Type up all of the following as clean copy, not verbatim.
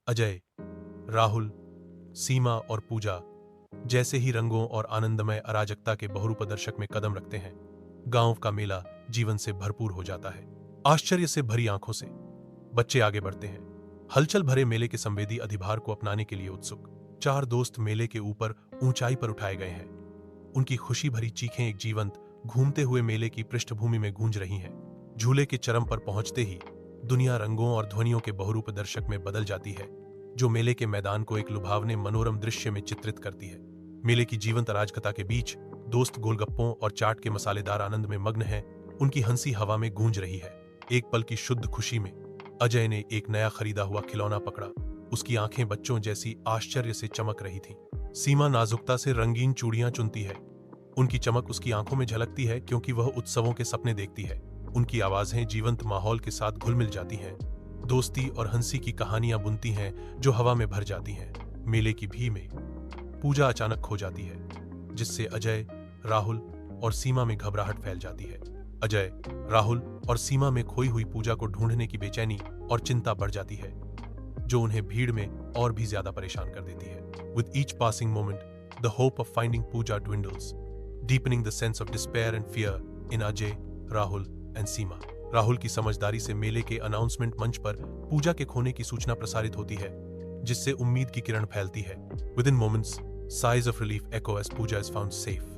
अजय, राहुल, सीमा और पूजा जैसे ही रंगों और आनंदमय अराजकता के बहुरूपदर्शक में कदम रखते हैं, गांव का मेला जीवन से भरपूर हो जाता है। आश्चर्य से भरी आंखों से बच्चे आगे बढ़ते हैं, हलचल भरे मेले के संवेदी अधिभार को अपनाने के लिए उत्सुक। चार दोस्त मेले के ऊपर ऊंचाई पर उठाए गए हैं। उनकी खुशी भरी चीखें एक जीवंत घूमते हुए मेले की पृष्ठभूमि में गूंज रही हैं। झूले के चरम पर पहुंचते ही दुनिया रंगों और ध्वनियों के बहुरूप दर्शक में बदल जाती है, जो मेले के मैदान को एक लुभावने मनोरम दृश्य में चित्रित करती है। मेले की जीवंत अराजकता के बीच दोस्त गोलगप्पों और चाट के मसालेदार आनंद में मग्न हैं। उनकी हंसी हवा में गूंज रही है। एक पल की शुद्ध खुशी में अजय ने एक नया खरीदा हुआ खिलौना पकड़ा। उसकी आंखें बच्चों जैसी आश्चर्य से चमक रही थीं। सीमा नाजुकता से रंगीन चूड़ियां चुनती है। उनकी चमक उसकी आंखों में झलकती है क्योंकि वह उत्सवों के सपने देखती है। उनकी आवाजें जीवंत माहौल के साथ घुल मिल जाती हैं। दोस्ती और हंसी की कहानियां बुनती हैं जो हवा में भर जाती हैं। मेले की भीड़ में पूजा अचानक खो जाती है, जिससे अजय, राहुल और सीमा में घबराहट फैल जाती है। अजय, राहुल और सीमा में खोई हुई पूजा को ढूंढने की बेचैनी और चिंता बढ़ जाती है, जो उन्हें भीड़ में और भी ज्यादा परेशान कर देती है। With each passing moment, the hope of finding Pooja dwindles, deepening the sense of despair and fear in Ajay, Rahul and Seema. Rahul की समझदारी से मेले के अनाउंसमेंट मंच पर पूजा के खोने की सूचना प्रसारित होती है, जिससे उम्मीद की किरण फैलती है। Within moments, sighs of relief echo as Pooja is found safe,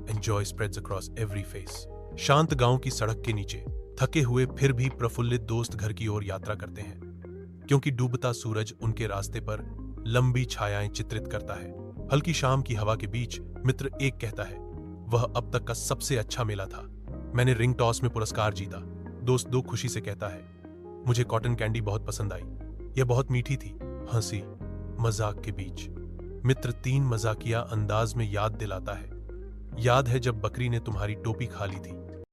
and joy spreads across every face. शांत गांव की सड़क के नीचे थके हुए फिर भी प्रफुल्लित दोस्त घर की ओर यात्रा करते हैं, क्योंकि डूबता सूरज उनके रास्ते पर लंबी छायाएं चित्रित करता है। हल्की शाम की हवा के बीच मित्र एक कहता है, वह अब तक का सबसे अच्छा मेला था। मैंने रिंग टॉस में पुरस्कार जीता। दोस्त दो खुशी से कहता है, मुझे कॉटन कैंडी बहुत पसंद आई, यह बहुत मीठी थी। हंसी मजाक के बीच मित्र तीन मजाकिया अंदाज में याद दिलाता है, याद है जब बकरी ने तुम्हारी टोपी खा ली थी।